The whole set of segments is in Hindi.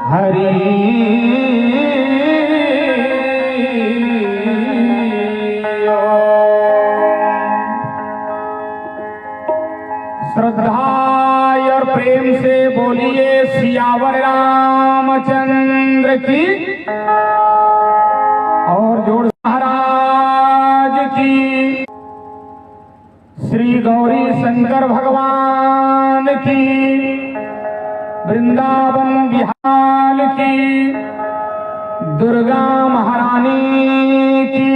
हरि श्रद्धा और प्रेम से बोलिए सियावर रामचंद्र की और जोड़ महाराज की। श्री गौरी शंकर भगवान की, वृंदावन बिहार की, दुर्गा महारानी की,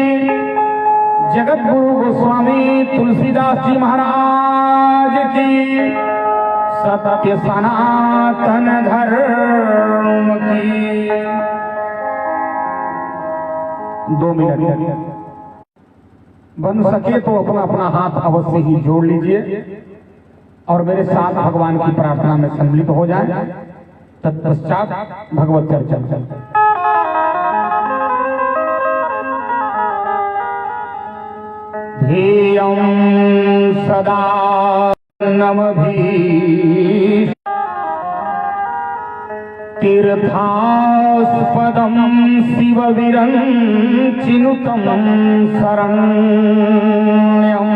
जगत गुरु गोस्वामी तुलसीदास जी महाराज की, सत्य सनातन धर्म की। 2 मिनट बन सके तो अपना अपना हाथ अवश्य ही जोड़ लीजिए और मेरे साथ भगवान की प्रार्थना में सम्मिलित हो जाए। तत्पश्चात भगवत चर्चा चलते। ध्येयं सदा नमभिः तीर्थास्पदं शिवविरञ्चिनुतं शरण्यं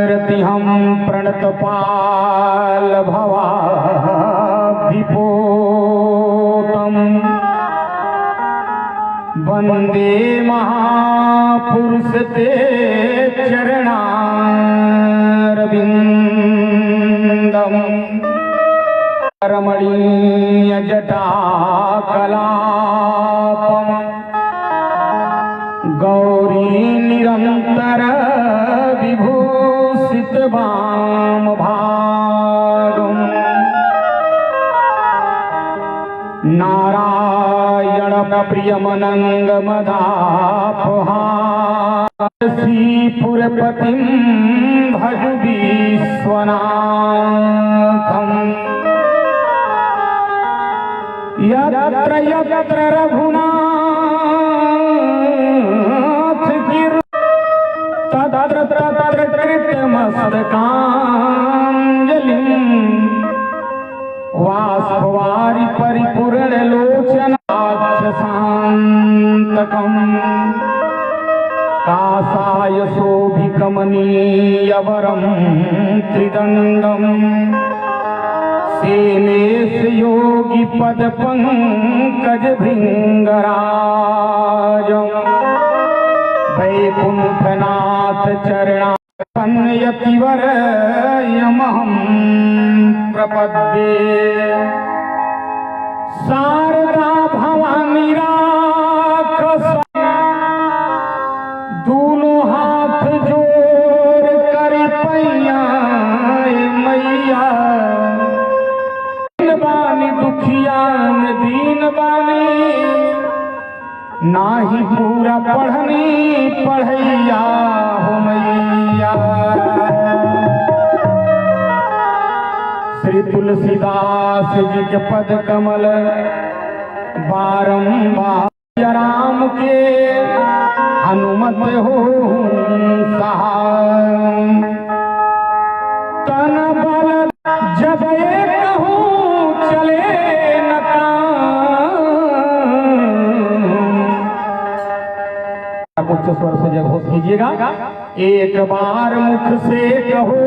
रतिहं प्रणतपाल भवाब्धिपोतं वन्दे महापुरुष ते चरणारविन्दम् रमणीय जटाकलापम् गौरी निरंतर विभूषित वामभागम् नारायण प्रियमनंगमदापहासीपुरपतिं भज विश्वनाथम् यत्र यत्र रघुनाथ गिर तत्र तत्र कृतमस्तकाञ्जलिं वासवारि परिपूर्ण लोचनाक्षशान्तकम् कासाय शोभिकमनीयवरं त्रिदण्डम् सेनेश योगी पद पंकज भृंगराजं वैकुंठनाथ चरणापन्नयतिवर यमहं प्रपद्ये। शारदा भवानी राक्षस दोनों हाथ जोड़ कर पैया मैया बानी दुखिया में दीन बानी नाही पूरा पढ़नी पढ़ैया हो मैया। श्री तुलसीदास जी के पद कमल बारंबार राम के हनुमत हो सहाय। तन बल जब एक चले न काम। उच्च स्वर से जब होश कीजिएगा। एक बार मुख से कहो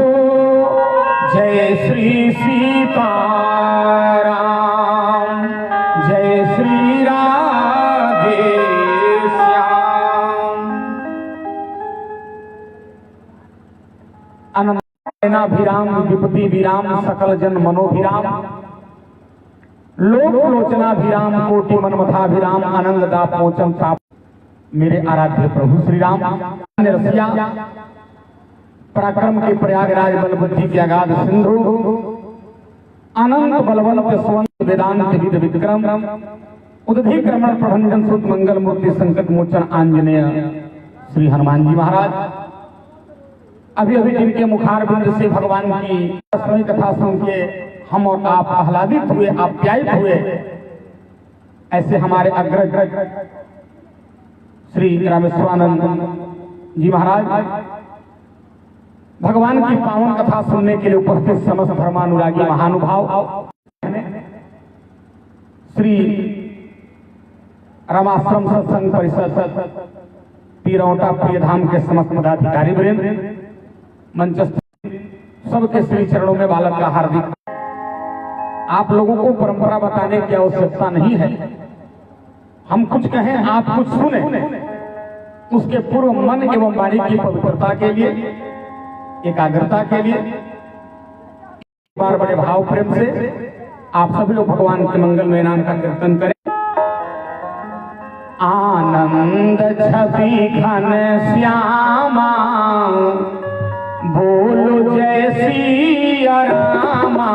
जय श्री सीताराम, जय श्री राधे श्याम। अनंताभिराम विपति विराम सकल जन मनोभिराम लोक लोचनाभिराम कोटि मनमथाभिराम आनंद दाप मोचन ताप। मेरे आराध्य प्रभु श्री राम रसिया पराक्रम के प्रयागराज बलबुद्धि के अगाध सिंधु अनंत बलवंत स्वंत वेदांत विद विक्रम उदधि क्रमण प्रभंजन सुत मंगल मूर्ति संकट मोचन आंजनेय श्री हनुमान जी महाराज। अभी अभी जिनके मुखारबिंद से भगवान की कथा सुन के हम और आप आह्लादित हुए, आप्यायित हुए, ऐसे हमारे अग्रज श्री रामेश्वरानंद जी महाराज भगवान की पावन कथा सुनने के लिए उपस्थित समस्त धर्मानुरागी महानुभाव श्री रामाश्रम सत्संग परिषद पीरौटा प्रियधाम के समस्त पदाधिकारी वृंद, मंचस्थ सबके श्री चरणों में बालक का हार्दिक। आप लोगों को परंपरा बताने की आवश्यकता नहीं है, हम कुछ कहें आप कुछ सुने, उसके पूर्व मन एवं वाणी की पवित्रता के लिए, एकाग्रता के लिए बार बड़े भाव प्रेम से आप सभी लोग भगवान के मंगलमय नाम का कीर्तन करें। आनंद छवि घन श्यामा बोलो जय सिया रामा,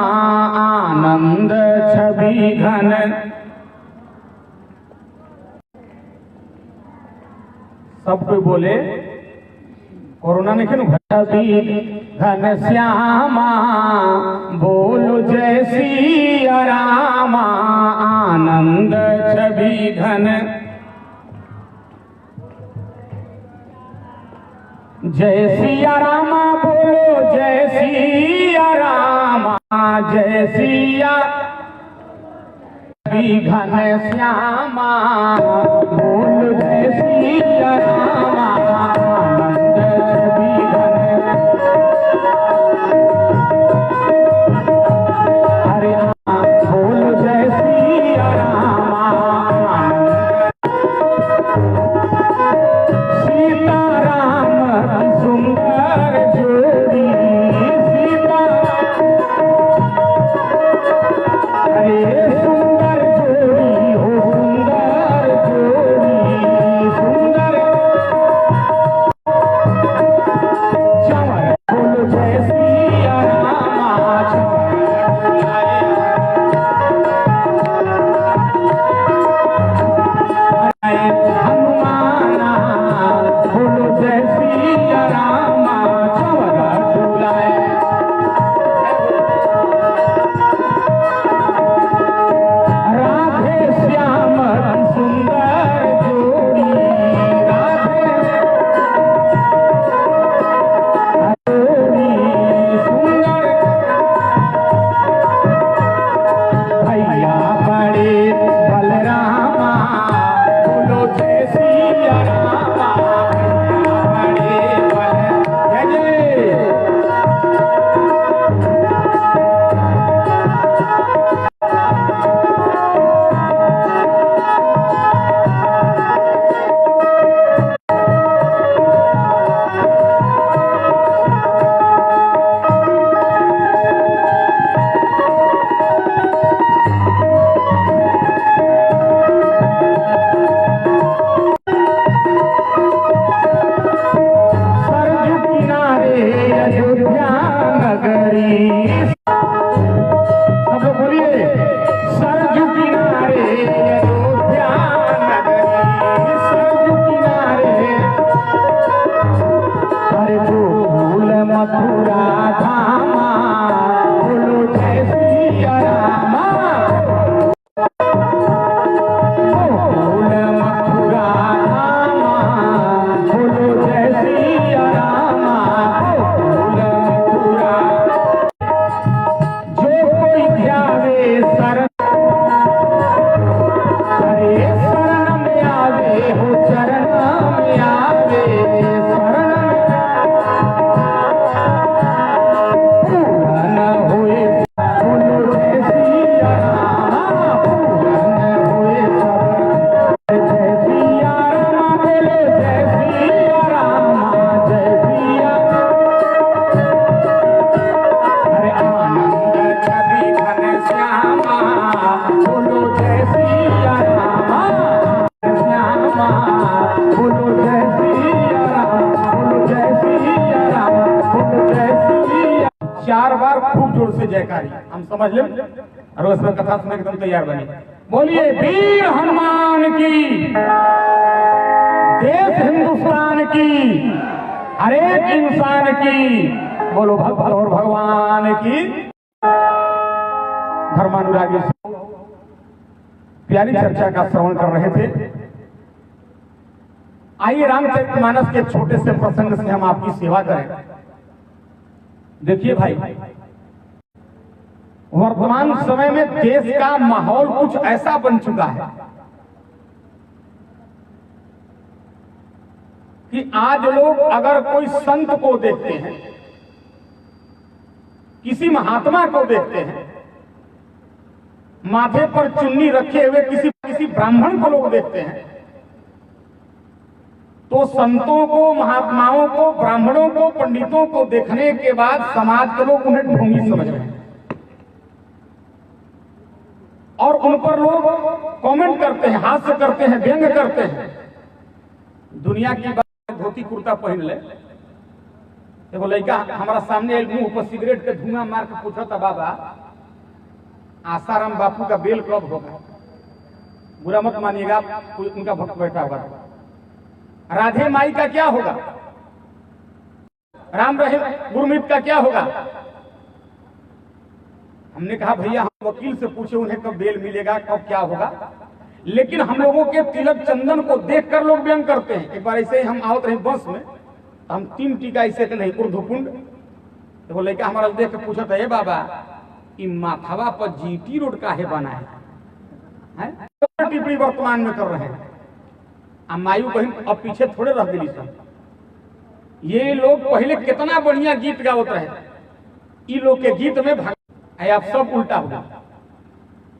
आनंद छवि घन। सब कोई बोले कोरोना ने क्यों घन श्यामा बोलो जय सिया रामा, आनंद छवि घन। जय सिया रामा बोलो जय सिया रामा, जय सिया घन श्यामा बोलो जय सिया रामा, आनंद छवि घन। हरे बोलो जय सिया रामा, सीताराम सुंदर जोड़ी, सीता हरे सुंदर जोड़ी हो, सुंदर जोड़ी, सुंदर चंवर बोलो जय सिया रामा, चंवर हनुमाना बोलो जय सिया रामा, चंवर बुलाए। राधे श्याम सुंदर जोड़ी, राधे जोड़ी सुंदर। भैया बड़े बलरामा बोलो जय सिया रामा, भैया बड़े बल जय जय। सरजू किनारे अयोध्या नगरी, सब लोग बोलिए सरजू किनारे अयोध्या नगरी, सरजू किनारे हरे गोकुल मथुरा धामा बोलो जय सिया रामा, गोकुल मथुरा धामा बोलो जय सिया रामा, गोकुल मथुरा। जो कोई ध्यावे शरण, हरे शरण में आवे हो, चरण में आवे, शरण में पूरन होए बोलो जय सिया रामा, पूरन होए सब। जय सिया रामा बोलो जय सिया रामा, जय सिया। हरे आनंद छवि घन श्यामा बोलो जय सिया रामा, श्यामा बोलो जय सिया रामा, बोलो जय सिया रामा, बोलो जय सिया। 4 बार खूब जोर से जयकारी हम समझ ले, और उसमें कथा सुनने एकदम तैयार बनी। बोलिए वीर हनुमान की, देश हिंदुस्तान की, हर एक इंसान की, बोलो भगवान और भगवान की। धर्मानुरागी प्यारी चर्चा का श्रवण कर रहे थे। आइए रामचरितमानस के छोटे से प्रसंग से हम आपकी सेवा करें। देखिए भाई, वर्तमान समय में देश का माहौल कुछ ऐसा बन चुका है कि आज लोग अगर कोई संत को देखते हैं, किसी महात्मा को देखते हैं, माथे पर चुन्नी रखे हुए किसी ब्राह्मण को लोग देखते हैं, तो संतों को, महात्माओं को, ब्राह्मणों को, पंडितों को देखने के बाद समाज के लोग उन्हें ढोंगी समझ रहे हैं और उन पर लोग कमेंट करते हैं, हास्य करते हैं, व्यंग करते हैं। दुनिया की बात, धोती कुर्ता पहन ले, देखो लड़का हमारा सामने मुंह पर सिगरेट के धुआं मार के पूछा था, बाबा आसाराम बापू का बेल कब होगा? बुरा मत मानिएगा, कोई उनका भक्त बैठा होगा। राधे माई का क्या होगा? राम रहीम गुरमीत का क्या होगा? हमने कहा भैया हम वकील से पूछे उन्हें कब बेल मिलेगा, कब क्या होगा। लेकिन हम लोगों के तिलक चंदन को देखकर लोग व्यंग करते हैं। एक बार ऐसे ही हम आवत रहे बस में, हम 3 टीका ऐसे के नहीं उर्धुपुंड, तो लड़का हमारा देख के पूछा था, ये बाबा कि माथावा पर जीटी रोड काहे बना है? टिप्पणी वर्तमान में कर रहे हैं। मायू बहन अब पीछे थोड़े रह गई सब। ये लोग पहले कितना बढ़िया गीत गावत रहे, इ लोग के गीत में भाग अब सब उल्टा हो गया।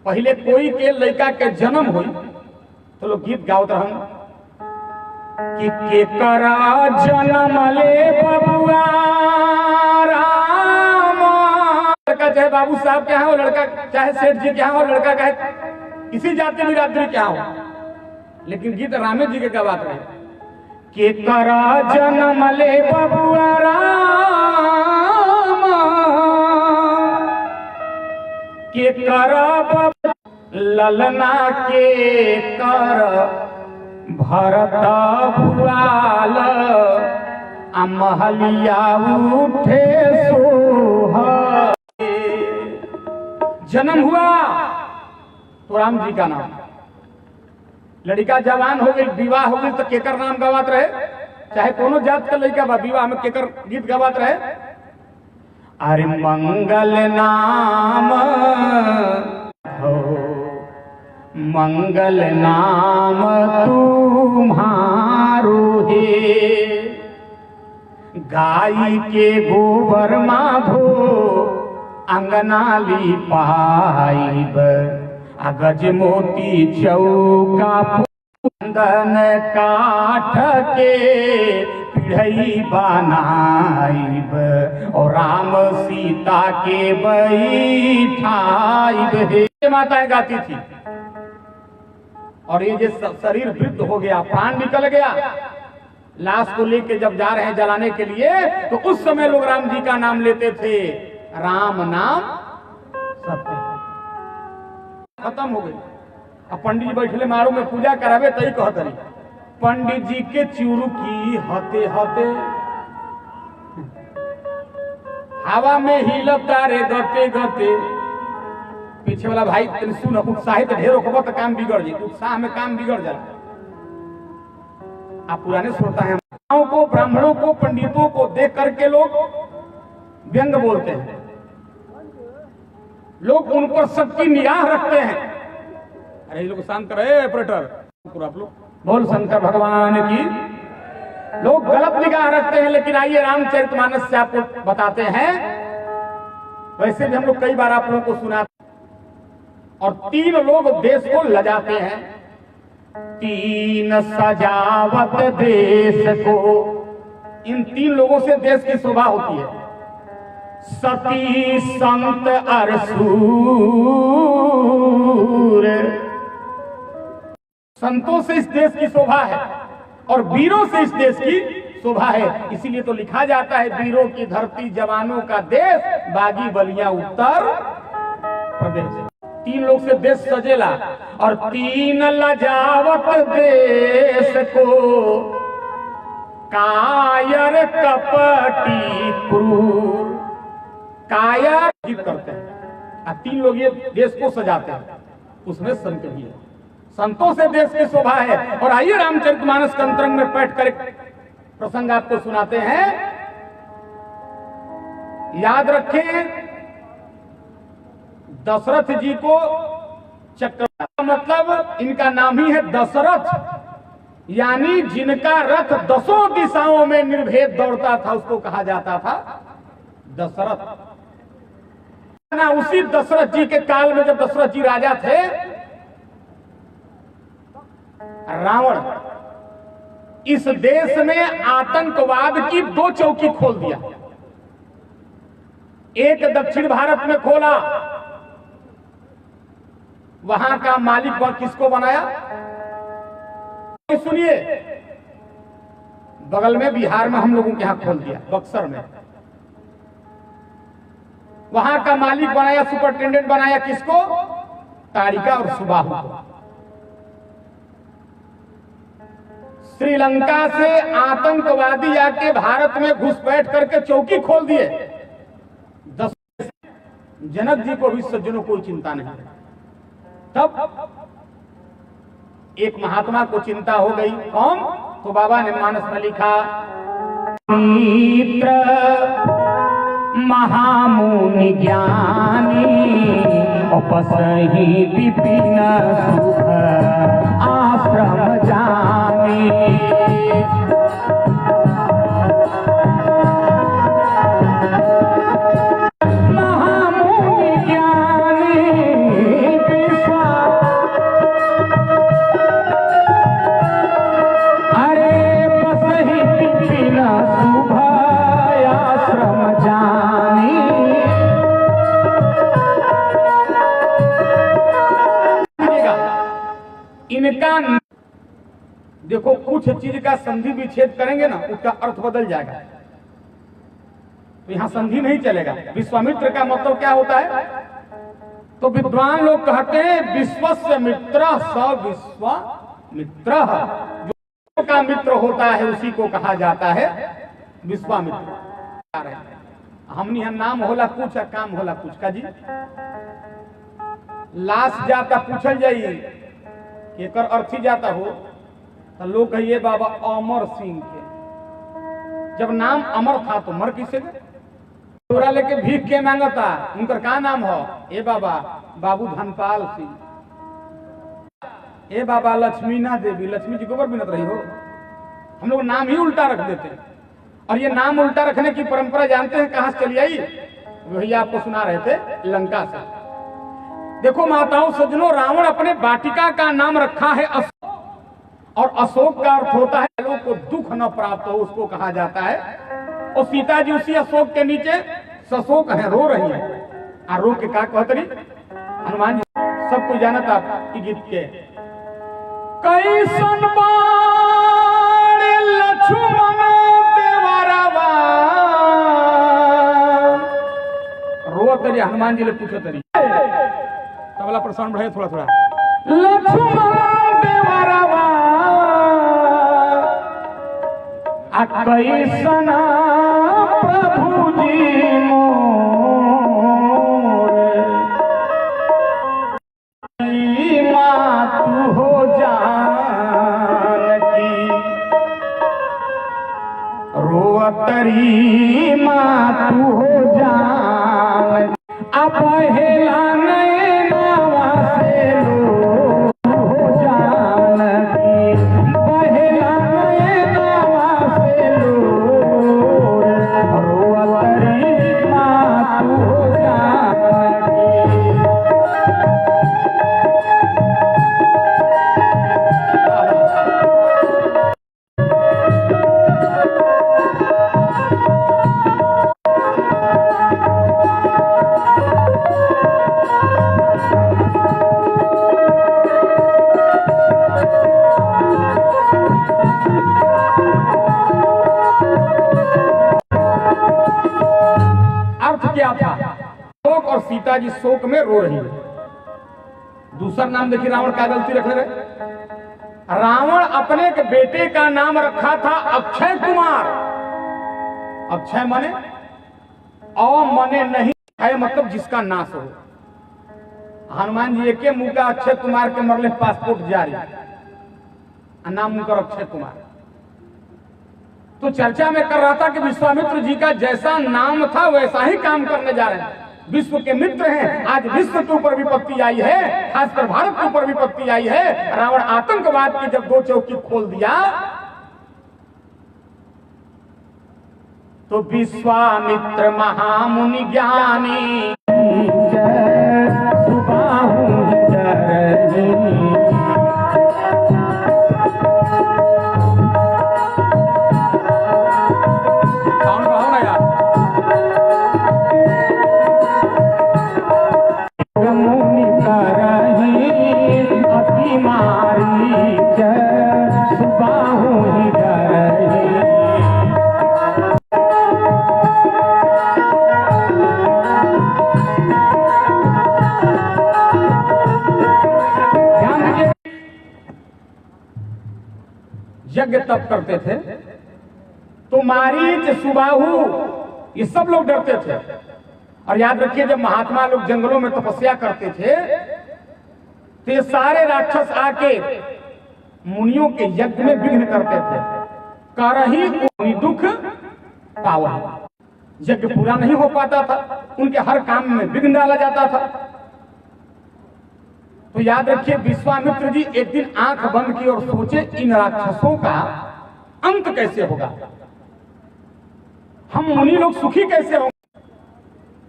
पहले कोई के लड़का के जन्म हुई तो लोग गीत गावत रहन कि के करा जन्म ले बबुआ राम। लड़का चाहे बाबू साहब के यहाँ हो, लड़का चाहे सेठ जी के यहाँ हो, लड़का चाहे किसी जाति बिरादरी के यहाँ हो, लेकिन गीत रामे जी के गवात रहे। के करा जन्म ले बबुआ राम, के कर ललना के कर भरता भुआल, महलिया उठे सोह। जन्म हुआ तो राम जी का नाम, लड़का जवान हो गई, विवाह हो गई तो केकर नाम गवात रहे। चाहे कोनो जात का लड़का बा, विवाह में केकर गीत गवात रहे। अरे मंगल नाम हो, मंगल नाम तुम्हारो है। गाय के गोबर माधो अंगना ली पाइब, गज मोती चौका कुंदन काठ के पिढ़ई बनाइब, और राम सीता के बैठाइब। हे माताएं गाती थी। और ये जो शरीर वृद्ध हो गया, प्राण निकल गया, लाश को लेके जब जा रहे हैं जलाने के लिए, तो उस समय लोग राम जी का नाम लेते थे। राम नाम सत्य। खत्म हो गई। अब पंडित जी बैठले मारू में पूजा करावे तई कहत रही, पंडित जी के चुरुकी हते हते हवा में हिलता रे गते गते। पीछे वाला भाई सुन, उत्साहित ढेर होगा तो काम बिगड़ जाए, उत्साह में काम बिगड़ जाए। आप पुराने श्रोता हैं, को, ब्राह्मणों को, पंडितों को देख करके लोग व्यंग बोलते हैं, लोग उन पर सबकी निगाह रखते हैं। अरे लोग शांत रहे ऑपरेटर, आप लोग बोल शंकर भगवान की। लोग गलत निगाह रखते हैं, लेकिन आइए रामचरितमानस से आपको बताते हैं। वैसे भी हम लोग कई बार आप लोगों को सुनाते, और 3 लोग देश को लजाते हैं। 3 सजावत देश को, इन 3 लोगों से देश की शोभा होती है। सती संत अरसूर, संतों से इस देश की शोभा है और वीरों से इस देश की शोभा है। इसीलिए तो लिखा जाता है, वीरों की धरती जवानों का देश, बागी बलियां उत्तर प्रदेश। 3 लोग से देश सजेला, और 3 लजावत देश को, कायर कपटी क्रूर। कायर गीत करते हैं, 3 लोग ये देश को सजाते हैं, उसमें संत भी है। संतों से देश की शोभा है। और आइए रामचरितमानस के अंतरंग में बैठ कर प्रसंग आपको सुनाते हैं। याद रखें, दशरथ जी को चक्रवर्ती, मतलब इनका नाम ही है दशरथ। यानी जिनका रथ 10 दिशाओं में निर्भेद दौड़ता था उसको कहा जाता था दशरथ। ना उसी दशरथ जी के काल में जब दशरथ जी राजा थे, रावण इस देश में आतंकवाद की 2 चौकी खोल दिया। एक दक्षिण भारत में खोला, वहां का मालिक किसको बनाया? सुनिए, बगल में बिहार में हम लोगों के यहां खोल दिया, बक्सर में। वहां का मालिक बनाया, सुपरिटेंडेंट बनाया किसको? तारिका और सुबाहु को। श्रीलंका से आतंकवादी आके भारत में घुसपैठ करके चौकी खोल दिए। 10 जनक जी को भी सज्जनों कोई चिंता नहीं। तब एक महात्मा को चिंता हो गई। कौन? तो बाबा ने मानस में लिखा, मित्र महामुनि ज्ञानी उपसही विपिन सुख आश्रम जानी। महामुनि ज्ञानी अरे बसही विपिन सुख आश्रम जानी। इनका देखो, कुछ चीज का संधि विच्छेद करेंगे ना, उसका अर्थ बदल जाएगा। तो यहां संधि नहीं चलेगा। विश्वामित्र का मतलब क्या होता है? तो विद्वान लोग कहते हैं विश्वस्य मित्र स विश्वामित्र। जो का मित्र होता है उसी को कहा जाता है विश्वामित्र। हमने यहाँ नाम होला कुछ, काम होला कुछ का जी। लाश जाता पूछल जाइए केकर अर्थी जाता हो, तो लोग कहिए बाबा अमर सिंह के। जब नाम अमर था तो मर किसे गए? तोरा लेके भीख के मांगता, उनकर का नाम हो? ए बाबा बाबू धनपाल सिंह, ए बाबा लक्ष्मीना देवी। लक्ष्मी जी गोबर बिनत रही हो। हम लोग नाम ही उल्टा रख देते हैं। और ये नाम उल्टा रखने की परंपरा जानते हैं कहां से चली आई? वही आपको सुना रहे थे, लंका से। देखो माताओं सज्जनों, रावण अपने वाटिका का नाम रखा है अशोक, और अशोक का अर्थ होता है लोग को दुख न प्राप्त हो, उसको कहा जाता है। और सीता जी उसी अशोक के नीचे सशोक है, रो रही है। आ रो के का कहत रही? हनुमान जी सबको जानत आप गीत के। कैसन बाड़े लक्ष्मण देवरवा, रो तरी हनुमान जी ले पूछो तरी। तबला प्रसारण बढ़े थोड़ा थोड़ा। लक्ष्मण देवरवा कैसना प्रभु जी मोरे, मातु हो जानकी रोअतरी मातु हो जान। अपहेला सीता जी शोक में रो रही है। दूसरा नाम देखिए रावण क्या गलती रख रहे। रावण अपने के बेटे का नाम रखा था अक्षय कुमार। अक्षय माने मने नहीं है, मतलब जिसका नाश हो। हनुमान जी एक मुंह का अक्षय कुमार के मरले पासपोर्ट जारी, नाम उनका अक्षय कुमार। तो चर्चा में कर रहा था कि विश्वामित्र जी का जैसा नाम था वैसा ही काम करने जा रहे हैं। विश्व के मित्र हैं। आज विश्व के ऊपर विपत्ति आई है, खासकर भारत के ऊपर विपत्ति आई है। रावण आतंकवाद की जब दो चौकी खोल दिया तो विश्वामित्र महामुनि ज्ञानी यज्ञ तप करते थे तो मारीच, सुबाहु, ये सब लोग डरते थे। और याद रखिए, जब महात्मा लोग जंगलों में तपस्या करते थे तो ये सारे राक्षस आके मुनियों के यज्ञ में विघ्न करते थे। करही मुनि दुख पावा, यज्ञ पूरा नहीं हो पाता था, उनके हर काम में विघ्न डाला जाता था। तो याद रखिए, विश्वामित्र जी एक दिन आंख बंद की और सोचे इन राक्षसों का अंत कैसे होगा, हम मुनि लोग सुखी कैसे होंगे,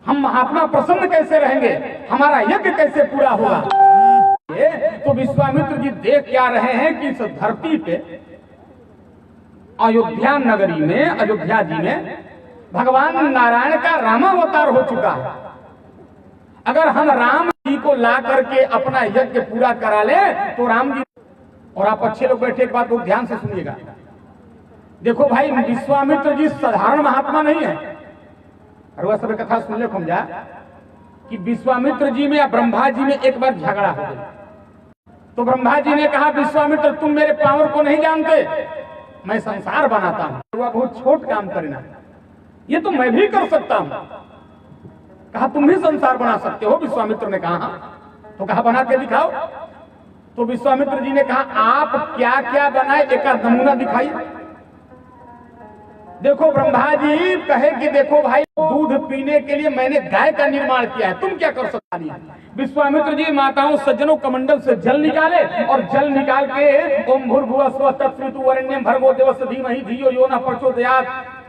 हम महात्मा प्रसन्न कैसे रहेंगे, हमारा यज्ञ कैसे पूरा होगा। तो विश्वामित्र जी देख क्या रहे हैं कि इस धरती पे अयोध्या नगरी में, अयोध्या जी में भगवान नारायण का रामावतार हो चुका है। अगर हम राम जी को ला करके अपना यज्ञ पूरा करा ले तो राम जी, और आप अच्छे लोग बैठे एक बात बहुत ध्यान से सुनिएगा। देखो भाई, विश्वामित्र जी साधारण महात्मा नहीं है। और वह सब कथा सुन ले हम जा कि विश्वामित्र जी में या ब्रह्मा जी में एक बार झगड़ा हो गया। तो ब्रह्मा जी ने कहा, विश्वामित्र तुम मेरे पावर को नहीं जानते, मैं संसार बनाता हूं। वह बहुत छोट काम करना, ये तो मैं भी कर सकता हूं। कहा तुम भी संसार बना सकते हो। विश्वामित्र ने कहा हाँ। तो कहा बना के दिखाओ। तो विश्वामित्र जी ने कहा आप क्या क्या बनाए, एक नमूना दिखाइए। देखो ब्रह्मा जी कहे कि देखो भाई, दूध पीने के लिए मैंने गाय का निर्माण किया है, तुम क्या कर सकता नहीं। विश्वामित्र जी माताओं सज्जनों कमंडल से जल निकाले और जल निकाल के ओम भूर्भुवः स्वः तत्सवितुर्वरेण्यं भर्गो देवस्य धीमहि धियो यो नः प्रचोदयात्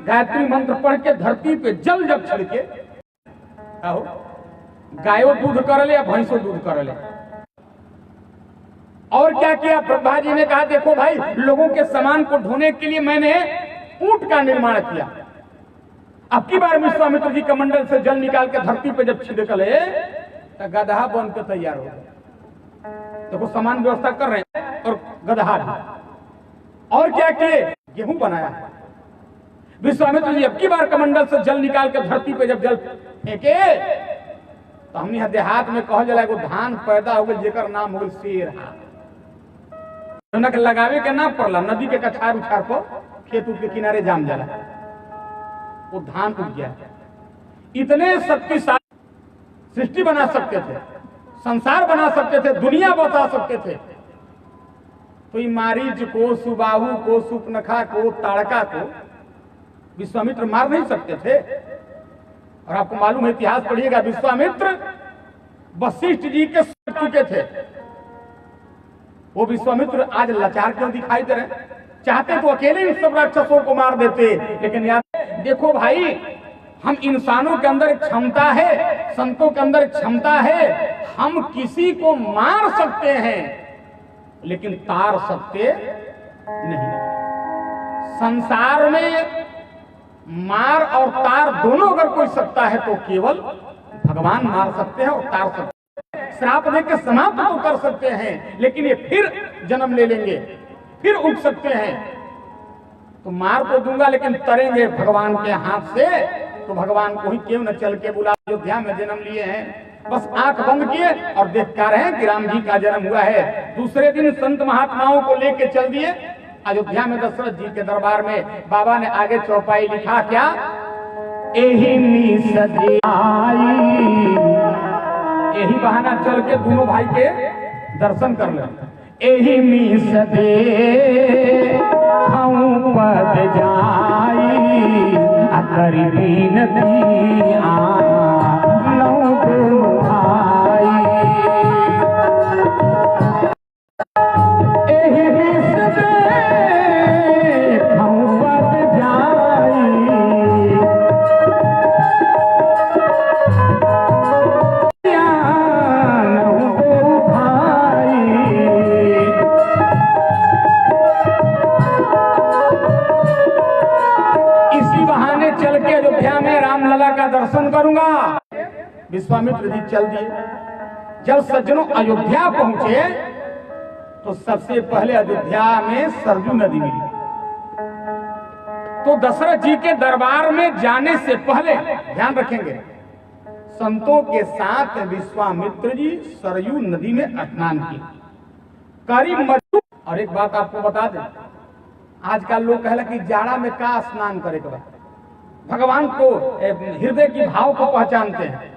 गायत्री मंत्र पढ़ के धरती पे जल जब छिड़के, गायों दूध कर ले या भैंसों दूध कर ले। और क्या किया, ब्रह्मा जी ने कहा देखो भाई, लोगों के सामान को ढोने के लिए मैंने ऊंट का निर्माण किया। अब की बार विश्वामित्र जी कमंडल से जल निकाल के धरती पे जब छिड़कले तो गधा बन के तैयार हो गया। देखो सामान व्यवस्था कर रहे हैं और गधा भी। और क्या किए, गेहूं बनाया। विश्वामित्र जी अब की बार कमंडल से जल निकाल के धरती पे जब जल फेंके तो हमने यहाँ देहात में कह जला एगो धान पैदा हो गई जेकर नाम हो गई शेर। लगावे के नाम पड़ला, नदी के कछार उछार पर खेत के किनारे जाम जाला, वो धान उग गया। इतने शक्तिशाली सृष्टि बना सकते थे, संसार बना सकते थे, दुनिया बता सकते थे। तो मारीच को, सुबाहु को, सुपनखा को, ताड़का को विश्वामित्र मार नहीं सकते थे। और आपको मालूम है, इतिहास पढ़िएगा, विश्वामित्र वशिष्ठ जी के सट चुके थे। वो विश्वामित्र आज लाचार क्यों दिखाई दे रहे? चाहते तो अकेले इन सब राक्षसों को मार देते, लेकिन यार देखो भाई, हम इंसानों के अंदर क्षमता है, संतों के अंदर क्षमता है, हम किसी को मार सकते हैं लेकिन तार सकते नहीं। संसार में मार और तार दोनों अगर कोई सकता है तो केवल भगवान मार सकते हैं और तार सकते हैं। श्राप देकर समाप्त तो कर सकते हैं, लेकिन ये फिर जन्म ले लेंगे, फिर उठ सकते हैं। तो मार तो दूंगा लेकिन तरेंगे भगवान के हाथ से। तो भगवान को ही क्यों न चल के बुला, अयोध्या में जन्म लिए हैं। बस आंख बंद किए और देख कर रहे हैं कि राम जी का जन्म हुआ है। दूसरे दिन संत महात्माओं को लेके चल दिए अयोध्या में दशरथ जी के दरबार में। बाबा ने आगे चौपाई लिखा क्या, यही बहाना चल के दोनों भाई के दर्शन कर ले। एही मीस दे पद जाई अकर बीनती आ करूंगा। विश्वामित्र जी चल दिए। जब सज्जनों अयोध्या पहुंचे तो सबसे पहले अयोध्या में सरयू नदी मिली। तो दशरथ जी के दरबार में जाने से पहले ध्यान रखेंगे, संतों के साथ विश्वामित्र जी सरयू नदी में स्नान किए। करीब और एक बात आपको बता दें, आजकल लोग कहला कि जाड़ा में का स्नान करे के बाद भगवान को हृदय की भाव को पहचानते हैं,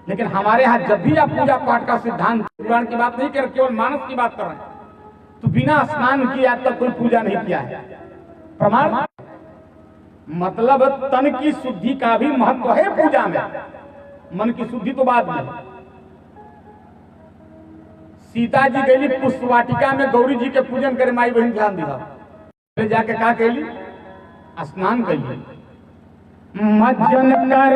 लेकिन हमारे यहाँ जब भी आप पूजा पाठ का सिद्धांत पुराण की बात नहीं कर रहे, केवल मानस की बात कर रहे हैं, तो बिना स्नान किए आज तक कोई पूजा नहीं किया है। प्रमाण मतलब तन की शुद्धि का भी महत्व है पूजा में, मन की शुद्धि तो बाद में। सीता जी गई पुष्प वाटिका में गौरी जी के पूजन करे, माई बहन ध्यान दिया, जाके का कैली स्नान कैली। मज्जन कर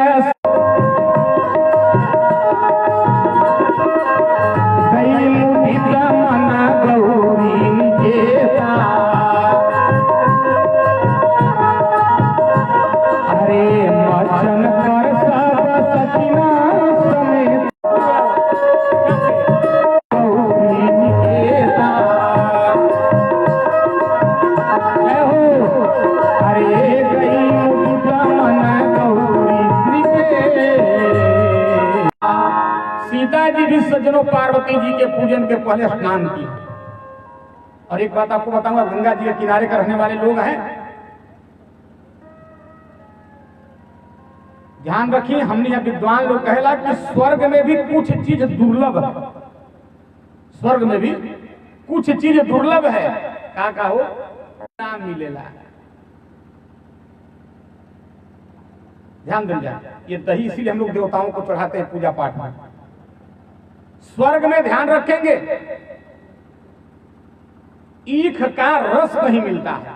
सज्जनों पार्वती जी के पूजन के पहले स्नान किए। और एक बात आपको बताऊंगा, गंगा जी के किनारे का रहने वाले लोग हैं, ध्यान रखिए, हमने यह विद्वान लोग कहला कि स्वर्ग में भी कुछ चीज दुर्लभ है। स्वर्ग में भी कुछ चीज दुर्लभ है, का हो नाम मिलेला। ध्यान दें जाए, ये दही इसीलिए हम लोग देवताओं को चढ़ाते हैं पूजा पाठ में। स्वर्ग में ध्यान रखेंगे ईख का रस नहीं मिलता है।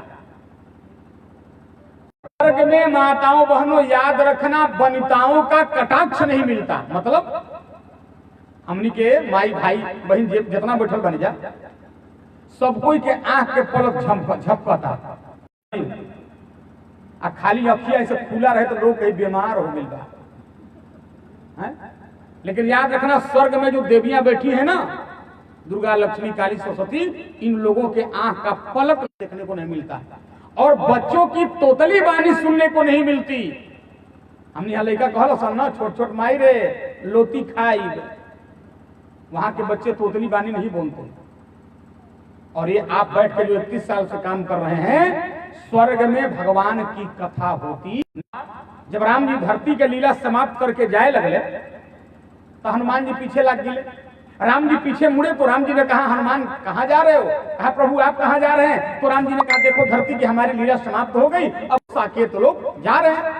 स्वर्ग में माताओं बहनों याद रखना, वनिताओं का कटाक्ष नहीं मिलता। मतलब हमनी के माई भाई बहन जितना बैठल बन जा, सब कोई के आंख के पलक झपकता, खाली अखिया ऐसे खुला रहे तो लोग कहीं बीमार हो गई बा। लेकिन याद रखना, स्वर्ग में जो देवियां बैठी है ना, दुर्गा, लक्ष्मी, काली, सरस्वती, इन लोगों के आंख का पलक देखने को नहीं मिलता है। और बच्चों की तोतली बानी सुनने को नहीं मिलती। हमने यहाँ लड़का कहल सन्ना छोट छोट माई रे लोती खाई, वहां के बच्चे तोतली बानी नहीं बोलते। और ये आप बैठ के जो 31 साल से काम कर रहे हैं, स्वर्ग में भगवान की कथा होती। जब राम जी धरती के लीला समाप्त करके जाए लगले तो हनुमान जी पीछे लग गए। राम जी पीछे मुड़े तो राम जी ने कहा, हनुमान कहाँ जा रहे हो? कहा, प्रभु आप कहाँ जा रहे हैं? तो राम जी ने कहा, देखो धरती की हमारी लीला समाप्त हो गई, अब साकेत लोग जा रहे हैं।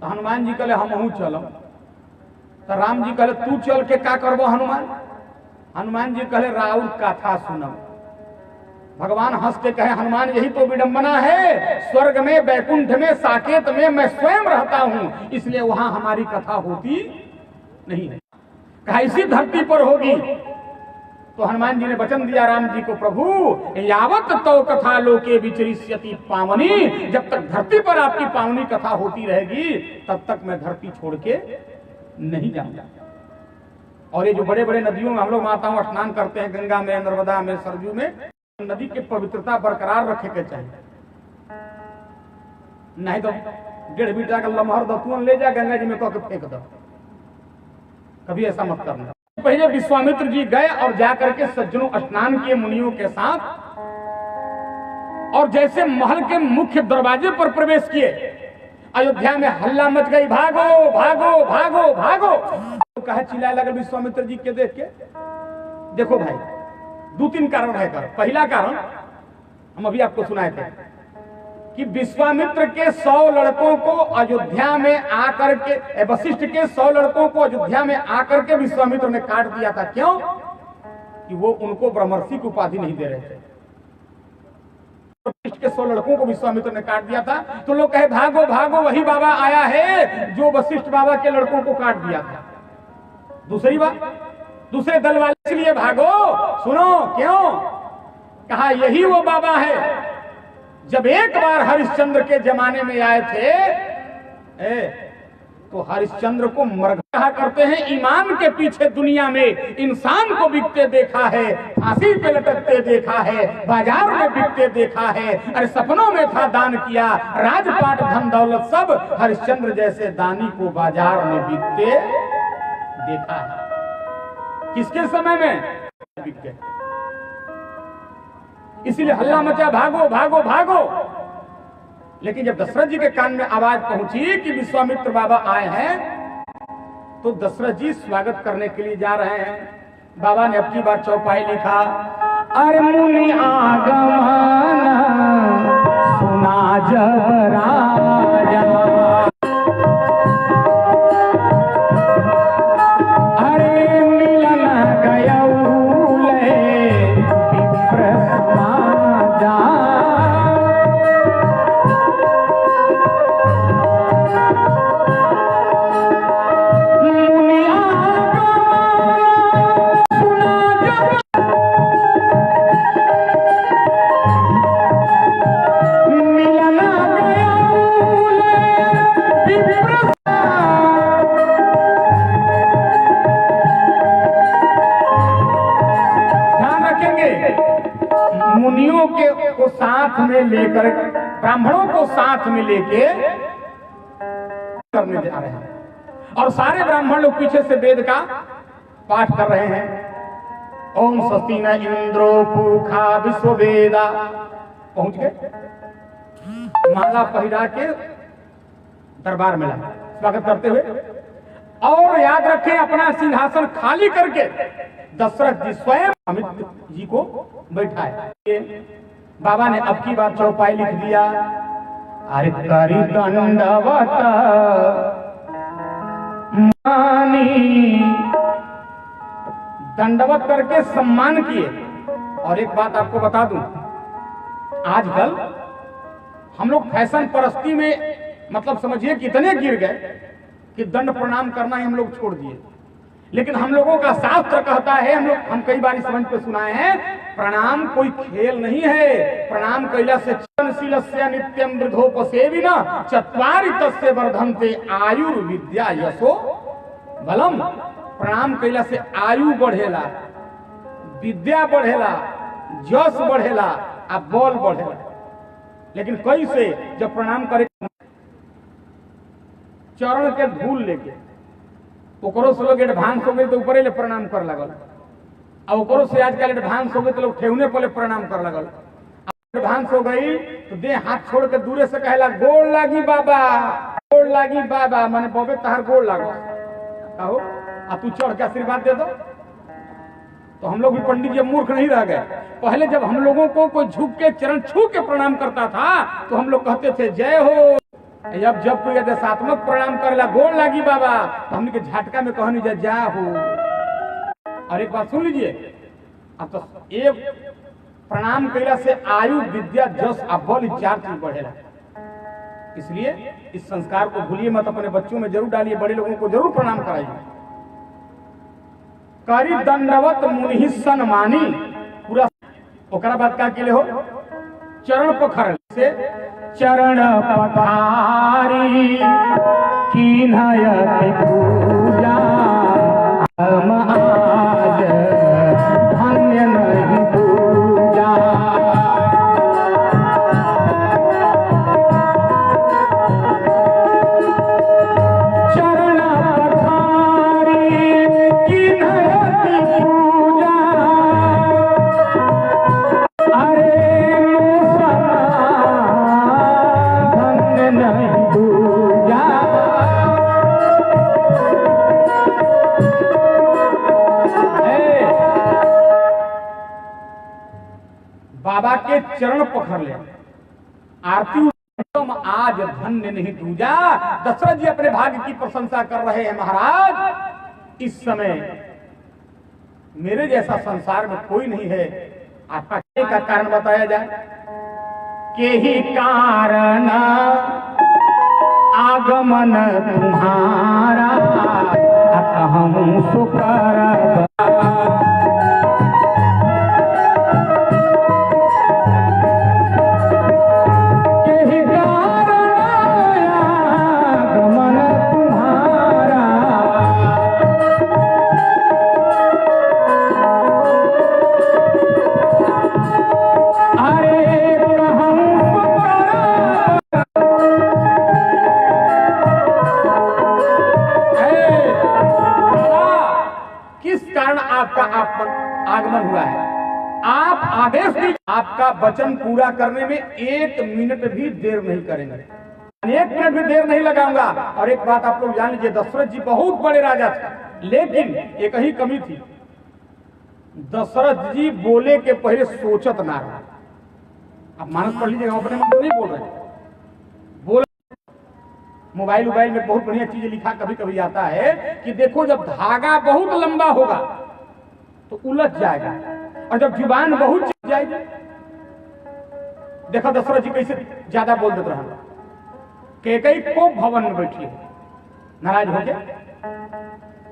तो हनुमान जी कहले हम चलो। तो राम जी कहले तू चल के क्या करबो हनुमान? हनुमान जी कहले राउर कथा सुनो। भगवान हंस के कहे, हनुमान यही तो विडंबना है, स्वर्ग में, बैकुंठ में, साकेत में मैं स्वयं रहता हूं, इसलिए वहां हमारी कथा होती नहीं है। इसी धरती पर होगी। तो हनुमान जी ने वचन दिया राम जी को, प्रभु यावत तो कथा लोके विचरिष्यति पावनी, जब तक धरती पर आपकी पावनी कथा होती रहेगी तब तक मैं धरती छोड़ के नहीं जाऊंगा। और ये जो बड़े बड़े नदियों में हम लोग माताओं स्नान करते हैं, गंगा में, नर्मदा में, सरयू में, नदी की पवित्रता बरकरार रखे के चाहिए। नहीं तो 1.5 बीटा का लमहर दतुअन ले जा गंगा जी में कह के फेंक दो, कभी ऐसा मत करना। पहले विश्वामित्र जी गए और जाकर के सज्जनों स्नान किए मुनियों के साथ, और जैसे महल के मुख्य दरवाजे पर प्रवेश किए, अयोध्या में हल्ला मच गई, भागो भागो भागो भागो। तो कहा चिल्लाए लगे विश्वामित्र जी के देख के। देखो भाई, 2-3 कारण है। पहला कारण हम अभी आपको सुनाए थे कि विश्वामित्र के 100 लड़कों को अयोध्या में आकर के, वशिष्ठ के 100 लड़कों को अयोध्या में आकर के विश्वामित्र ने काट दिया था। क्यों? कि वो उनको ब्रह्मर्षि की उपाधि नहीं दे रहे थे। वशिष्ठ के 100 लड़कों को विश्वामित्र ने काट दिया था। तो लोग कहे भागो भागो, वही बाबा आया है जो वशिष्ठ बाबा के लड़कों को काट दिया था। दूसरी बात, दूसरे दल वाले इसलिए भागो, सुनो क्यों? कहा यही वो बाबा है जब एक बार हरिश्चंद्र के जमाने में आए थे, तो हरिश्चंद्र को मर कहा करते हैं, ईमान के पीछे दुनिया में इंसान को बिकते देखा है, फांसी पे लटकते देखा है, बाजार में बिकते देखा है, अरे सपनों में था दान किया, राजपाट धन दौलत सब, हरिश्चंद्र जैसे दानी को बाजार में बिकते देखा है। किसके समय में बिक गए, इसीलिए हल्ला मचा, भागो भागो भागो। लेकिन जब दशरथ जी के कान में आवाज पहुंची कि विश्वामित्र बाबा आए हैं, तो दशरथ जी स्वागत करने के लिए जा रहे हैं। बाबा ने अब की बार चौपाई लिखा, अरे मुनि आगमन सुना जब राजा, अरे मिलन गयौले विप्र समाजा, मुनियों के को साथ में लेकर, ब्राह्मणों को साथ में लेके करने जा रहे हैं, और सारे ब्राह्मण लोग पीछे से वेद का पाठ कर रहे हैं। ओम स्वस्ति न इंद्रो पूखा विश्ववेदा, पहुंच गए, माला पहिरा के दरबार में ला स्वागत करते हुए। और याद रखें, अपना सिंहासन खाली करके दशरथ जी स्वयं अमित जी को बैठाए। बाबा ने अब की बार चौपाई लिख दिया, अरे करी दंडवत मानी, दंडवत करके सम्मान किए। और एक बात आपको बता दूं, आजकल हम लोग फैशन परस्ती में मतलब समझिए कितने गिर गए कि दंड प्रणाम करना ही हम लोग छोड़ दिए। लेकिन हम लोगों का शास्त्र कहता है, हम कई बार इस मंच पे सुनाए हैं, प्रणाम कोई खेल नहीं है। प्रणाम कैला से चरणशीलस्य नित्यम वृद्धोपसेविना चत्वारि तस्य वर्धन्ते आयुर्विद्या यशो बलम। प्रणाम कैला से आयु बढ़ेला, विद्या बढ़ेला, यश बढ़ेला, आ बल बढ़ेला। लेकिन कैसे, जब प्रणाम करे चरण के धूल लेके, ओकरो से लोग एडवांस हो गए तो ऊपर ले प्रणाम कर लगल, और ओकरो से आजकल एडवांस हो गए तो लोग ठेहुने पहले प्रणाम कर लगल। एडवांस हो गई तो दे हाथ छोड़ के दूरे से कहला गोड़ लागी बाबा, गोड़ लागी बाबा, माने बबे तहार गोड़ लागो, कहो आ तू चढ़ के आशीर्वाद दे दो। तो हम लोग भी पंडित जी मूर्ख नहीं रह गए। पहले जब हम लोगों को कोई झुक के चरण छू के प्रणाम करता था तो हम लोग कहते थे जय हो। जब कोई देशात्मक प्रणाम करला गोड़ लागी बाबा, तो हमने के झटका में कहनी जा हो। और एक बात सुन लीजिए, अब तो एक प्रणाम कैला से आयु विद्या जस आ बल 4 चीज बढ़ेला। इसलिए इस संस्कार को भूलिए मत, अपने बच्चों में जरूर डालिए, बड़े लोगों को जरूर प्रणाम कराइए। करी दंडवत मुनि सन्मानी, पूरा ओकरा बात का के लिए हो, चरण पखर से चरण पखारी कीन्हयति पूजा, हम आज धन्य नहीं पूजा। चरण पखारी कीन्हयति पूजा, अरे बाबा के चरण पकड़ ले, आरती आज धन्य नहीं दूजा। दशरथ जी अपने भाग्य की प्रशंसा कर रहे हैं, महाराज इस समय मेरे जैसा संसार में कोई नहीं है। आपका का कारण बताया जाए, के ही कारण आगमन तुम्हारा, कहूँ सुकर के ही कारण आगमन तुम्हारा। आदेश दी, आपका वचन पूरा करने में 1 मिनट भी देर नहीं करेंगे, 1 मिनट भी देर नहीं लगाऊंगा। और एक बात आप लोग जान लीजिए, दशरथ जी बहुत बड़े राजा थे, लेकिन एक ही कमी थी, दशरथ जी बोले के पहले सोचत ना रहा। आप मानस पढ़ लीजिएगा, अपने मन से नहीं बोल रहे, बोल मोबाइल में बहुत बढ़िया चीजें लिखा कभी कभी आता है कि देखो जब धागा बहुत लंबा होगा तो उलझ जाएगा, और जब जुबान बहुत चिप जाएगी। देखो दशरथ जी कैसे ज्यादा बोल देते रहा, कैकेयी को भवन में बैठी है, नाराज हो गया।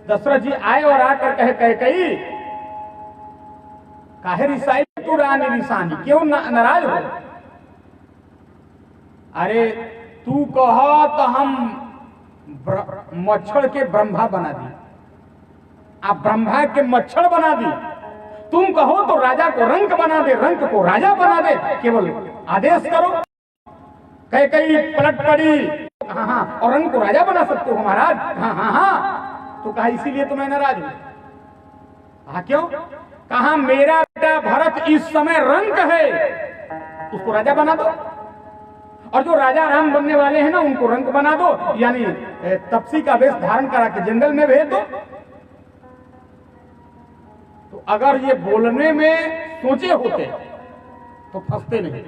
दशरथ जी आए और आकर कहे, कैकेयी काहे रिसाई तू रानी रिसानी, क्यों नाराज हो? अरे तू कह तो हम मच्छर के ब्रह्मा बना दी, आप ब्रह्मा के मच्छर बना दी, तुम कहो तो राजा को रंक बना दे, रंक को राजा बना दे, केवल आदेश करो। कैकेयी पलट पड़ी, हाँ, और रंक को राजा बना सकते हो महाराज? हाँ। तो कहा इसीलिए तो मैं नाराज हूं। कहा क्यों? कहा मेरा बेटा भरत इस समय रंक है, उसको राजा बना दो, और जो राजा राम बनने वाले हैं ना उनको रंक बना दो, यानी तपसी का वेश धारण करा के जंगल में भेज दो। तो अगर ये बोलने में सोचे होते तो फंसते नहीं।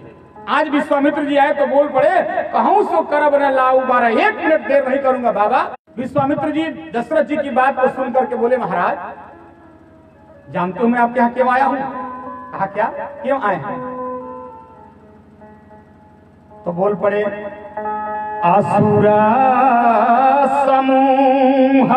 आज विश्वामित्र जी आए तो बोल पड़े, कहूं सो करब न लाऊ बारा, 1 मिनट देर नहीं करूंगा बाबा। विश्वामित्र जी दशरथ जी की बात को सुन करके बोले, महाराज जानते हो मैं आपके यहाँ क्यों आया हूं? कहा क्या, क्यों आए हैं? तो बोल पड़े, असुरा समूह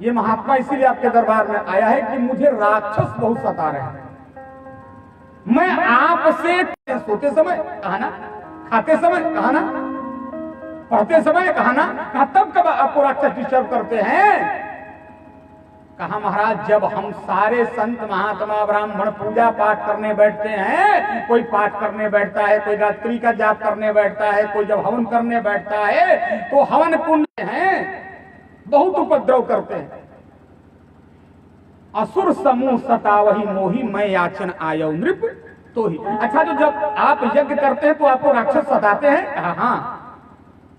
ये महात्मा इसीलिए आपके दरबार में आया है कि मुझे राक्षस बहुत सता रहे हैं। मैं आपसे सोते समय कहा ना, खाते समय कहा ना, पढ़ते समय कहा ना, कहा तब कब आपको राक्षस डिस्टर्ब करते हैं? कहा महाराज जब हम सारे संत महात्मा ब्राह्मण पूजा पाठ करने बैठते हैं, कोई पाठ करने बैठता है, कोई गायत्री का जाप करने बैठता है, कोई जब हवन करने बैठता है तो हवन कुंड हैं बहुत उपद्रव करते हैं। असुर समूह सतावही मोही, मैं याचन आयो नृप तो ही। अच्छा, जो जब आप यज्ञ करते हैं तो आपको राक्षस सताते हैं? कहा हाँ।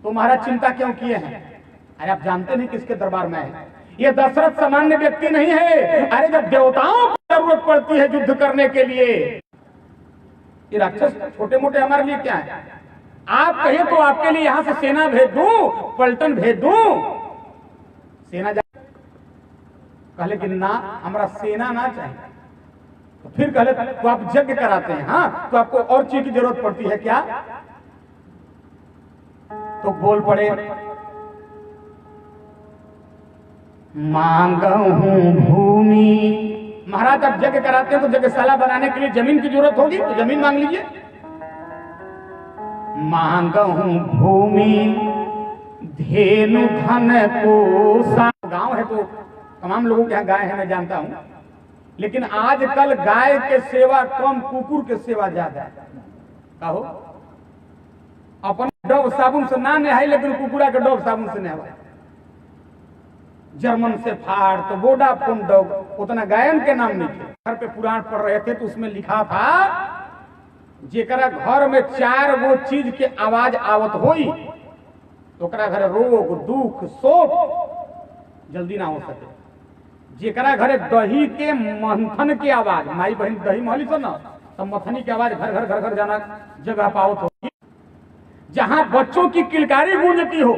तो महाराज चिंता क्यों किए हैं? अरे आप जानते नहीं किसके दरबार में है? ये दशरथ सामान्य व्यक्ति नहीं है। अरे जब देवताओं को जरूरत पड़ती है युद्ध करने के लिए, ये राक्षस छोटे मोटे हमारे लिए क्या है? आप कहिए तो आपके लिए यहां से सेना भेज दूं, पलटन भेज दूं। सेना कहले कि ना, हमारा सेना ना चाहिए। तो फिर कहले तो आप यज्ञ कराते हैं, हाँ, तो आपको और चीज की जरूरत पड़ती है क्या? तो बोल पड़े, मांगहूं भूमि। महाराज आप यज्ञ कराते हैं तो यज्ञशाला बनाने के लिए जमीन की जरूरत होगी, तो जमीन मांग लीजिए। मांगहूं भूमि धेनु धन को। गांव है तो तमाम लोगों के यहाँ गाय है, मैं जानता हूं, लेकिन आजकल गाय के सेवा कम, कुकुर के सेवा ज्यादा है। कहो अपन डब साबुन से ना नहाई, लेकिन कुकुरा के डब साबुन से नहाए। जर्मन से फाड़ तो वोडाफोन डॉग, उतना गायन के नाम नहीं थे। घर पे पुराण पढ़ रहे थे तो उसमें लिखा था, जेकरा घर में 4 गो चीज के आवाज आवत होई तो घर रोग दुख शोक जल्दी ना हो सके। जेकरा घरे दही के मंथन की आवाज, माई बहन दही महली से ना, तब मथनी की आवाज घर घर घर घर जाना जगह पावत होगी। जहां बच्चों की किलकारी गूंजती हो,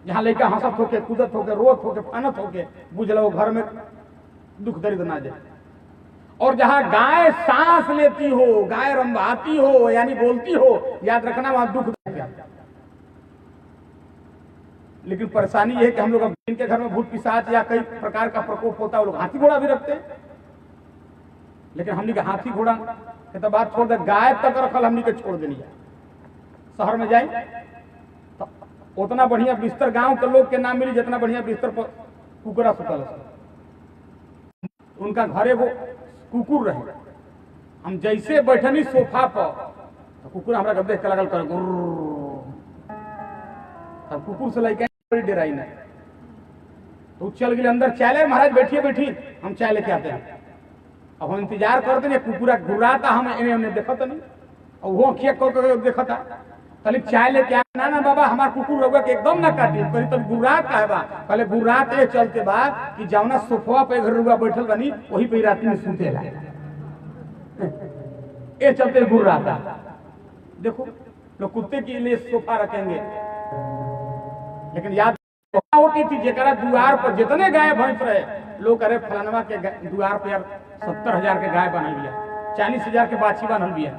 जहां लड़का हंसत होके कूदत होके रोत होके फानत होके, बुझ लो घर में दुख दर्द ना जाए। और जहां गाय सांस लेती हो, गाय रंभाती हो यानी बोलती हो, याद रखना वहां दुख है। लेकिन परेशानी यह है कि हम लोग अब जिनके घर में भूत पिशाच या कई प्रकार का प्रकोप होता है वो लोग हाथी घोड़ा भी रखते हैं। लेकिन हमने के हाथी घोड़ा के तो बात छोड़ दे, गाय तक रखल हमने के छोड़ देनी है। शहर में जाए तो उतना बढ़िया बिस्तर गांव के लोग के नाम मिली जितना बढ़िया बिस्तर पर कुकुरा सुतल। उनका घरे वो कुकुर रहे, हम जैसे बैठनी सोफा पर तो कुकुर हमारा देख के लगल कर, तब कुकुर से लड़का बड़ी डराई नहीं तो चल गए अंदर। चाय ले महाराज, बैठिए बैठिए, हम चाय लेके आते हैं। अब हम इंतजार करते नहीं, कुकुरा घुराता, हम इन्हें हमने देखा तो नहीं, और वो खिया कर देखा था तली चाय लेके आना ना बाबा, हमारा कुकुर रहुआ के एकदम ना काटी, कहीं तब गुर्रात का है बा। पहले गुर्रात ये चलते बा कि जौना सोफा पे घर रुआ बैठल बनी वही पे रात में सूते ला, ये चलते गुर्राता। देखो लोग कुत्ते के लिए सोफा रखेंगे, लेकिन याद होती थी जेकरा द्वार पर जितने गाय भैंस रहे लोग अरे फलानवा के द्वार पर यार 70,000 के गाय बनल बिया, 40,000 के बाछी बनल बिया,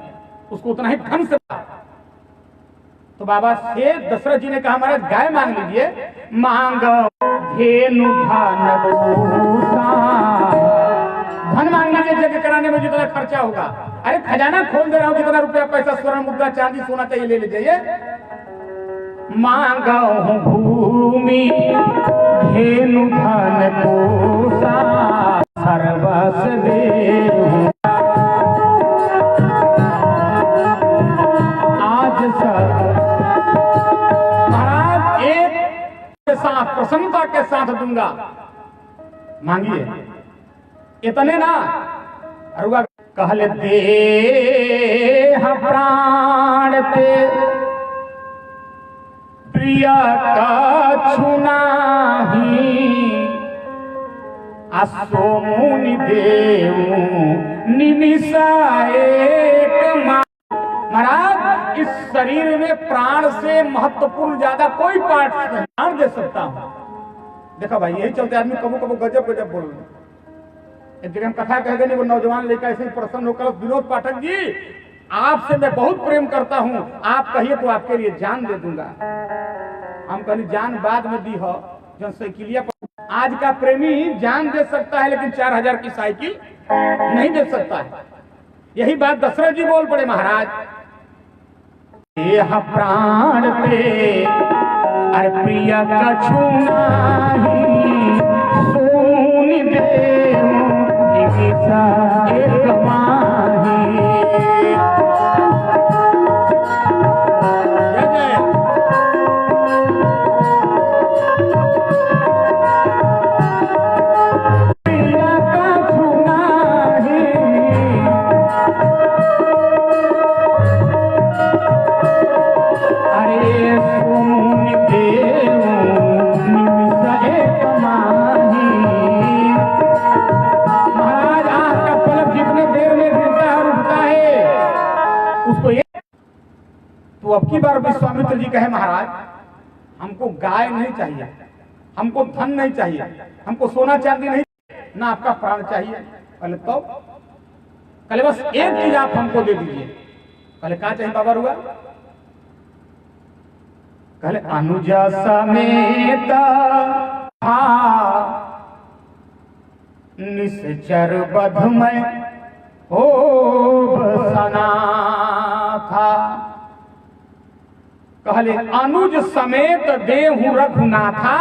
उसको उतना ही धन से। तो बाबा से दशरथ जी ने कहा महाराज गाय मांग लीजिए। मांगो धेनु धन मांग लीजिए, जग कराने में जितना खर्चा होगा। अरे खजाना खोल दे रहा हूं, जितना रुपया पैसा स्वर्ण मुद्रा चांदी सोना चाहिए ले लीजिए। मांगो भूमि धेनु धन कोसा सर्वस देहु। आज सब महाराज एक के साथ प्रसन्नता के साथ दूंगा, मांगिए। इतने ना अरुआ कहले दे प्राण ते प्रिय का छुनाही असो मुनि देऊ निमिषा एक। महाराज इस शरीर में प्राण से महत्वपूर्ण ज्यादा कोई पार्ट नहीं प्राण दे सकता हूं। देखा भाई, यही चलते आदमी कबो कबो गजब गजब बोल रहे। एक जगह हम कथा कह गए, वो नौजवान लड़का ऐसे प्रसन्न होकर विनोद पाठक जी आपसे मैं बहुत प्रेम करता हूं, आप कहिए तो आपके लिए जान दे दूंगा। हम कहली जान बाद में दी हो, जब साइकिलिया पर आज का प्रेमी जान दे सकता है लेकिन 4,000 की साइकिल नहीं दे सकता है। यही बात दशरथ जी बोल पड़े महाराज, यह प्राण पे अरे प्रिय कछु नाही सोनी देहु निमिषा एक माही। जय जय। तो अब की बार विश्वामित्र जी कहे महाराज हमको गाय नहीं चाहिए, हमको धन नहीं चाहिए, हमको सोना चांदी नहीं, ना आपका प्राण चाहिए। पहले तो कहले बस एक चीज आप हमको दे दीजिए। कहले क्या चाहिए बाबा रुआ? कहले अनुजा समेत निश्चर बधमय हो बसना था। कहले अनुज समेत देहु रघुनाथा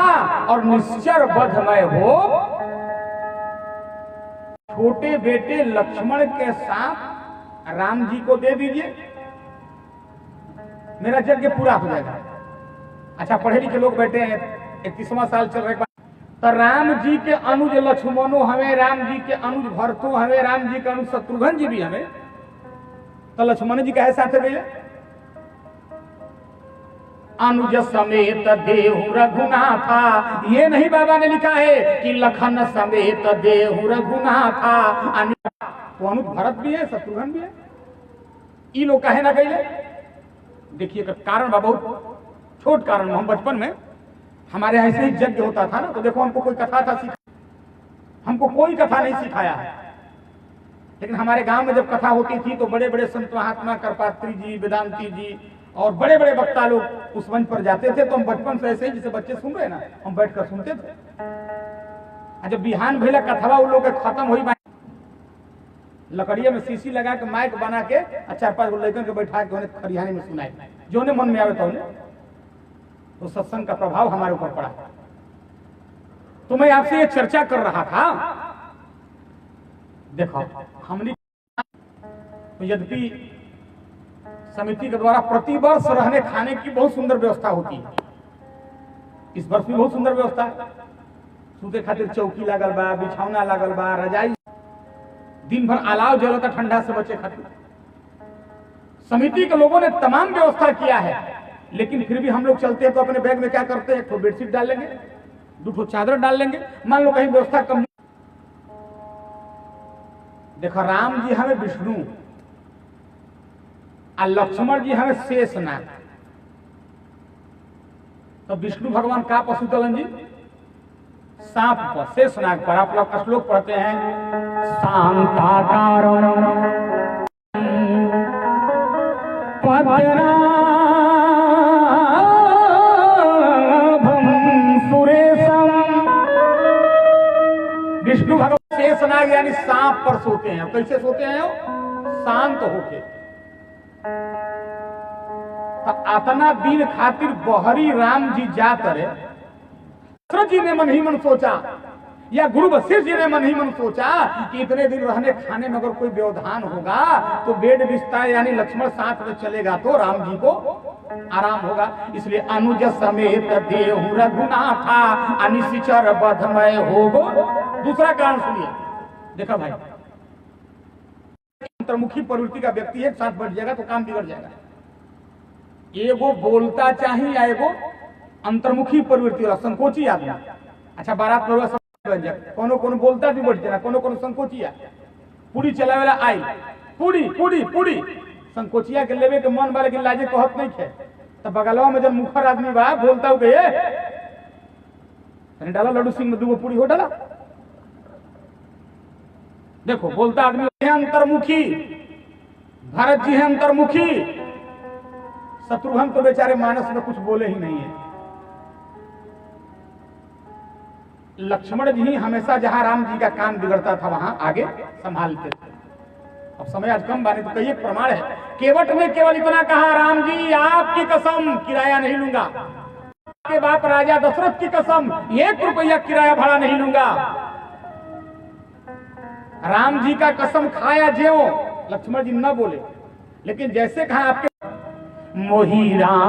और निश्चर बधमय हो। छोटे बेटे लक्ष्मण के साथ राम जी को दे दीजिए, मेरा यज्ञ पूरा हो जाएगा। अच्छा पढ़े लिखे लोग बैठे हैं, 31वां साल चल रहे, तो राम जी के अनुज लक्ष्मणो हमें, राम जी के अनुज भरतो हमें, राम जी के अनुज शत्रुघ्न जी भी हमें, तो लक्ष्मण जी कहे साथ गए अनुज समेत देहु रघुनाथा। ये नहीं बाबा ने लिखा है कि लखन समेत देहु रघुनाथा। तो अनुज भरत भी है, शत्रुघ्न भी है, ये लोग कहे ना गए। देखिए कारण बहुत छोट कारण। हम बचपन में हमारे ऐसे ही यज्ञ होता था ना, तो देखो हमको कोई कथा था हमको कोई कथा नहीं सिखाया है। लेकिन हमारे गांव में जब कथा होती थी तो बड़े बड़े संत महात्मा करपात्री जी, वेदांती जी और बड़े बड़े वक्ता लोग उस मंच पर जाते थे। तो हम बचपन से ऐसे ही जैसे बच्चे सुन रहे ना, हम बैठकर सुनते थे। जब बिहान भेला कथवा उन लोग खत्म हुई, लकड़िया में शीशी लगा के माइक बना के 4-5 गो लड़कन के बैठा के उन्हें खरिहाने में सुनाए, जो उन्हें मन में आवे था उन्हें। तो सत्संग का प्रभाव हमारे ऊपर पड़ा। तो मैं आपसे ये चर्चा कर रहा था, देखो हमने यद्यपि समिति के द्वारा प्रतिवर्ष रहने खाने की बहुत सुंदर व्यवस्था होती है, इस वर्ष भी बहुत सुंदर व्यवस्था है। सूते खातिर चौकी लागल बा, बिछौना लागल बा, रजाई, दिन भर अलाव जलता ठंडा से बचे खातिर। समिति के लोगों ने तमाम व्यवस्था किया है, लेकिन फिर भी हम लोग चलते हैं तो अपने बैग में क्या करते हैं, एक तो बेडशीट डाल लेंगे, 2 चादर डाल लेंगे। मान लो कहीं व्यवस्था कम, देखो राम जी हमें विष्णु और लक्ष्मण जी हमें शेषनाग। तो विष्णु भगवान का पशु तलन जी, सांप पर, शेषनाग पर। आप लोग श्लोक पढ़ते हैं, शांताकारं पद्मनाभं सुरेशं। विष्णु भगवान शेषनाग यानी सांप पर सोते हैं। कैसे सोते हैं? शांत होके। तो अतना दिन खातिर बहरी राम जी जात रहे, दशरथ जी ने मन ही मन सोचा, या गुरु वशिष्ठ जी ने मन ही मन सोचा कि इतने दिन रहने खाने में अगर कोई व्यवधान होगा तो बेड बिस्तर यानी लक्ष्मण साथ में चलेगा तो राम जी को आराम होगा। इसलिए अनुज समेत देहु रघुनाथा अनिशिचर बधमय होगो। दूसरा कारण सुनिए, देखा भाई, अंतर्मुखी प्रवृत्ति का व्यक्ति एक साथ बैठ जाएगा तो काम बिगड़ जाएगा। एगो बोलता चाहिए या एगो अंतर्मुखी प्रवृत्ति वाला संकोची आदमी। अच्छा, बारात में बन जाए, कोनो कोनो बोलता भी बैठ जाए, कोनो कोनो संकोचिया। पूरी चलावे वाला आई, पूरी पूरी पूरी संकोचिया के लेवे के मन वाले के लाजे कहत नहीं थे। तो बगलवा में जब मुखर आदमी बा बोलता हो गए, डाला लड्डू सिंह में 2 पूरी हो डाला। देखो बोलता आदमी है अंतर्मुखी, भरत जी है अंतर्मुखी, शत्रुघ्न तो बेचारे मानस में कुछ बोले ही नहीं है। लक्ष्मण जी हमेशा जहां राम जी का काम बिगड़ता था वहां आगे संभालते थे। अब समय आज कम बाने तो कई एक प्रमाण है। केवट ने केवल इतना कहा, राम जी आपकी कसम किराया नहीं लूंगा, आपके बाप राजा दशरथ की कसम 1 रुपया किराया भाड़ा नहीं लूंगा। राम जी का कसम खाया ज्यों, लक्ष्मण जी न बोले, लेकिन जैसे कहा आपके मोही राम